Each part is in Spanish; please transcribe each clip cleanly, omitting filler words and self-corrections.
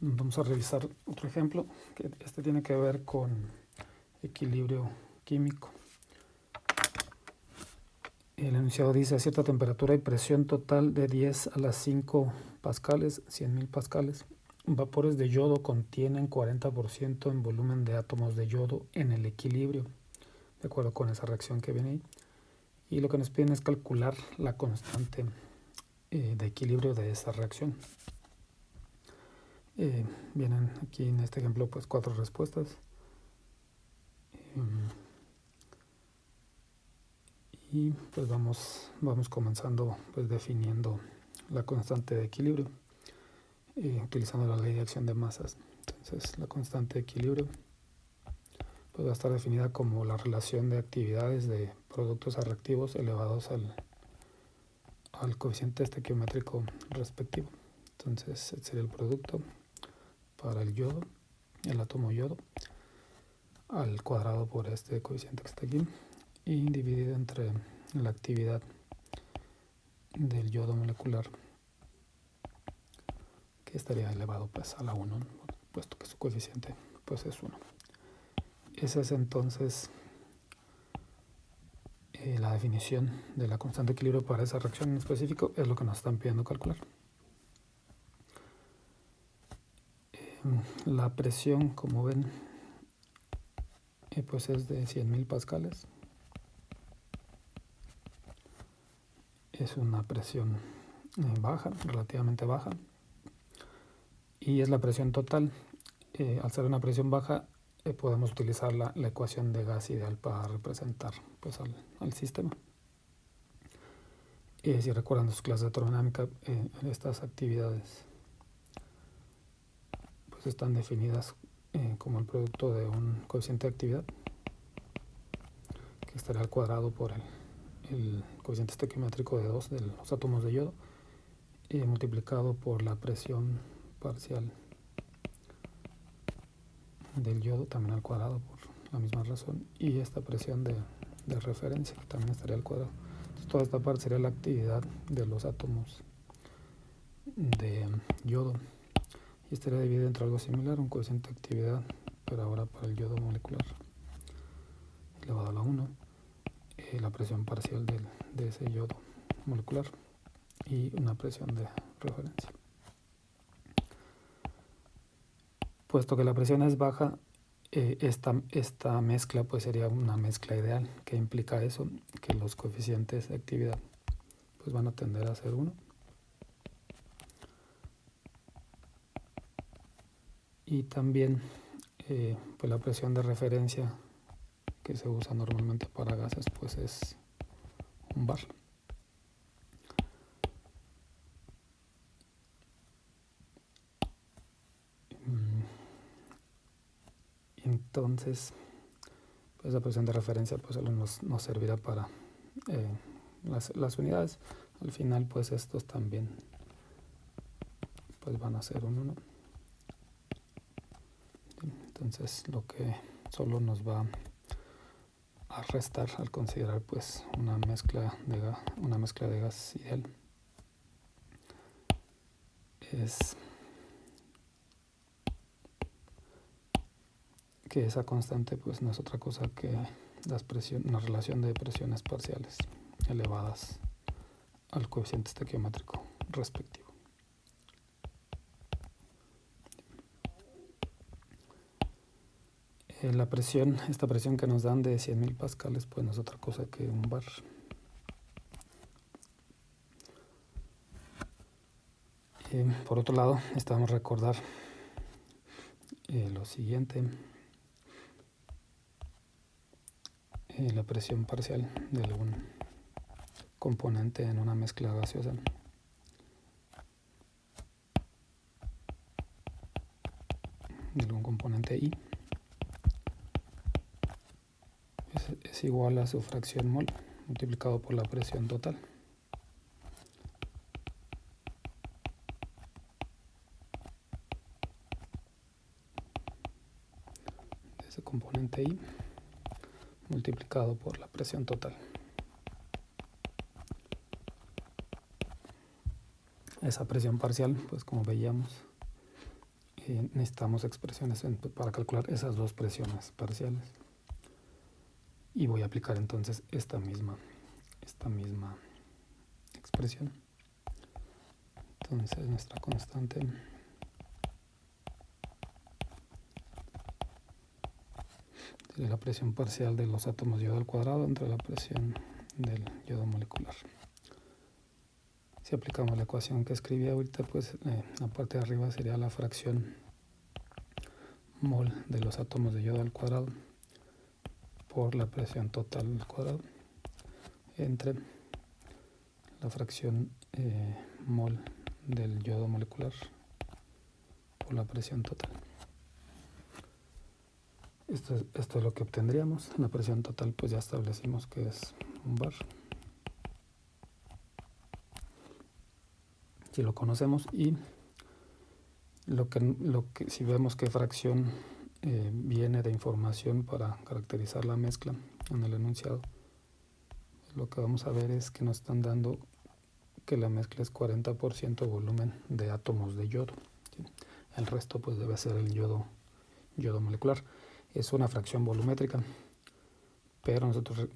Vamos a revisar otro ejemplo, que este tiene que ver con equilibrio químico. El enunciado dice: a cierta temperatura y presión total de 10 a las 5 pascales, 100.000 pascales, vapores de yodo contienen 40% en volumen de átomos de yodo en el equilibrio, de acuerdo con esa reacción que viene ahí. Y lo que nos piden es calcular la constante de equilibrio de esa reacción. Vienen aquí en este ejemplo pues 4 respuestas. Y pues vamos comenzando pues definiendo la constante de equilibrio utilizando la ley de acción de masas. Entonces la constante de equilibrio pues va a estar definida como la relación de actividades de productos a reactivos elevados al coeficiente estequiométrico respectivo. Entonces sería el producto para el yodo, el átomo yodo, al cuadrado por este coeficiente que está aquí, y dividido entre la actividad del yodo molecular, que estaría elevado pues a la 1, puesto que su coeficiente pues es 1. Esa es entonces la definición de la constante de equilibrio para esa reacción en específico, es lo que nos están pidiendo calcular. La presión, como ven, pues es de 100.000 pascales. Es una presión baja, relativamente baja, y es la presión total. Al ser una presión baja, podemos utilizar la ecuación de gas ideal para representar pues al sistema. Si recuerdan de sus clases de termodinámica, estas actividades pues están definidas como el producto de un coeficiente de actividad que estará al cuadrado por el coeficiente estequiométrico de 2 de los átomos de yodo, multiplicado por la presión parcial del yodo, también al cuadrado por la misma razón, y esta presión de referencia, que también estaría al cuadrado. Entonces, toda esta parte sería la actividad de los átomos de yodo, y estaría dividido entre algo similar, un coeficiente de actividad, pero ahora para el yodo molecular, elevado a la 1, la presión parcial de ese yodo molecular y una presión de referencia. Puesto que la presión es baja, esta mezcla pues sería una mezcla ideal. ¿Qué implica eso? Que los coeficientes de actividad pues van a tender a ser 1. Y también pues la presión de referencia que se usa normalmente para gases pues es un bar. Entonces pues la presión de referencia pues solo nos servirá para las unidades. Al final pues estos también pues van a ser un 1. Entonces lo que solo nos va a restar al considerar pues una mezcla de gas ideal es que esa constante pues no es otra cosa que una relación de presiones parciales elevadas al coeficiente estequiométrico respectivo. Esta presión que nos dan de 100.000 pascales pues no es otra cosa que un bar. Por otro lado, necesitamos recordar lo siguiente: la presión parcial de algún componente en una mezcla gaseosa de algún componente I es igual a su fracción mol multiplicado por la presión total. De ese componente I multiplicado por la presión total. Esa presión parcial, pues como veíamos, necesitamos expresiones para calcular esas dos presiones parciales. Y voy a aplicar entonces esta misma expresión. Entonces nuestra constante sería la presión parcial de los átomos de yodo al cuadrado entre la presión del yodo molecular. Si aplicamos la ecuación que escribí ahorita, pues la parte de arriba sería la fracción mol de los átomos de yodo al cuadrado por la presión total al cuadrado entre la fracción mol del yodo molecular por la presión total. Esto es lo que obtendríamos. La presión total pues ya establecimos que es un bar. Si lo conocemos, y lo que si vemos qué fracción viene de información para caracterizar la mezcla en el enunciado, lo que vamos a ver es que nos están dando que la mezcla es 40% volumen de átomos de yodo, ¿sí? El resto pues debe ser el yodo molecular. Es una fracción volumétrica, pero nosotros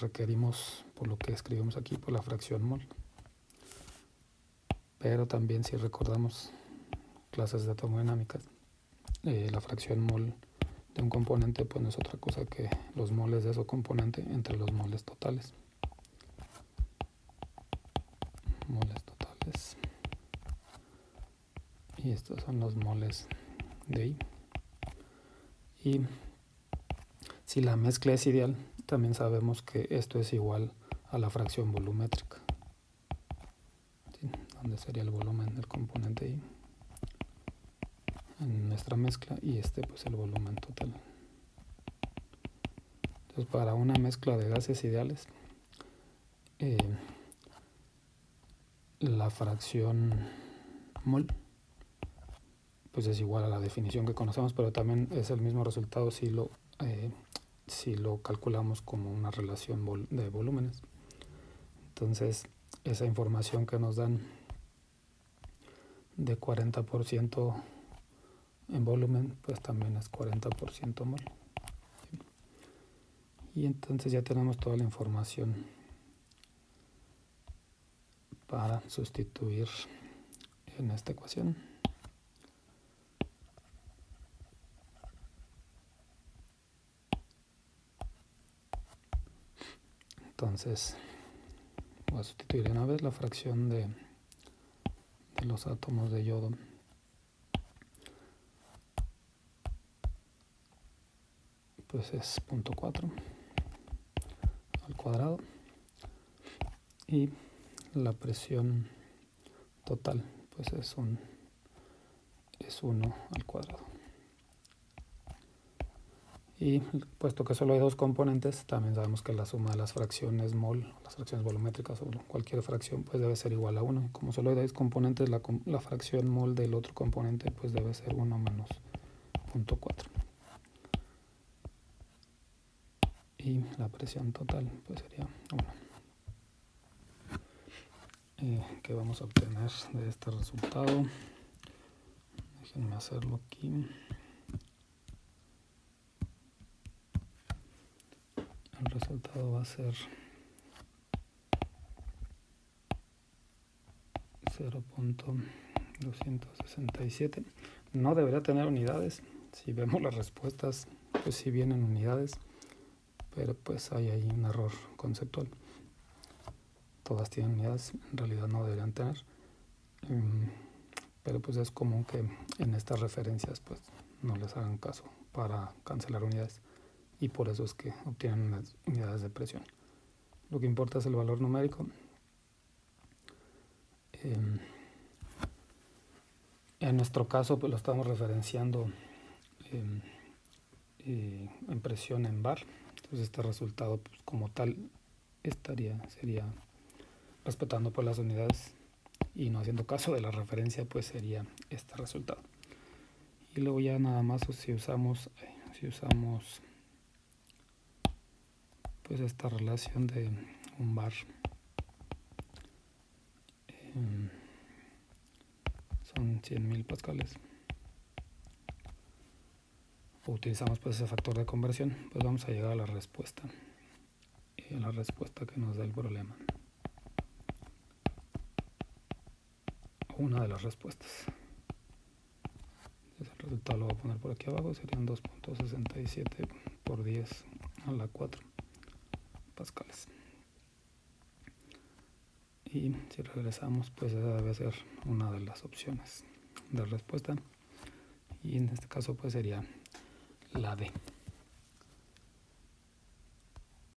requerimos, por lo que escribimos aquí, por la fracción mol. Pero también, si recordamos clases de termodinámica, la fracción mol de un componente pues no es otra cosa que los moles de ese componente entre los moles totales. Y estos son los moles de I. Y si la mezcla es ideal, también sabemos que esto es igual a la fracción volumétrica, ¿sí? Donde sería el volumen del componente I en nuestra mezcla, y pues el volumen total. Entonces, para una mezcla de gases ideales, la fracción mol pues es igual a la definición que conocemos, pero también es el mismo resultado si lo calculamos como una relación de volúmenes. Entonces, esa información que nos dan de 40% en volumen, pues también es 40% mol. Y entonces ya tenemos toda la información para sustituir en esta ecuación. Entonces voy a sustituir una vez la fracción de los átomos de yodo pues es 0.4 al cuadrado, y la presión total pues es 1 al cuadrado. Y puesto que solo hay dos componentes, también sabemos que la suma de las fracciones mol, las fracciones volumétricas o cualquier fracción, pues debe ser igual a 1. Como solo hay dos componentes, la fracción mol del otro componente pues debe ser 1 menos 0.4. Y la presión total pues sería 1. ¿Qué vamos a obtener de este resultado? Déjenme hacerlo aquí. El resultado va a ser 0.267. No debería tener unidades. Si vemos las respuestas, pues sí vienen unidades, pero pues hay ahí un error conceptual. Todas tienen unidades, en realidad no deberían tener, pero pues es común que en estas referencias pues no les hagan caso para cancelar unidades, y por eso es que obtienen las unidades de presión. Lo que importa es el valor numérico. En nuestro caso pues lo estamos referenciando en presión en bar. Entonces este resultado pues, como tal sería respetando por las unidades y no haciendo caso de la referencia, pues sería este resultado. Y luego ya nada más si usamos pues esta relación de un bar, son 100.000 pascales, o utilizamos pues ese factor de conversión, pues vamos a llegar a la respuesta que nos da el problema, una de las respuestas. Entonces el resultado lo voy a poner por aquí abajo, serían 2.67 por 10 a la 4 pascales. Y si regresamos, pues esa debe ser una de las opciones de respuesta, y en este caso pues sería la D.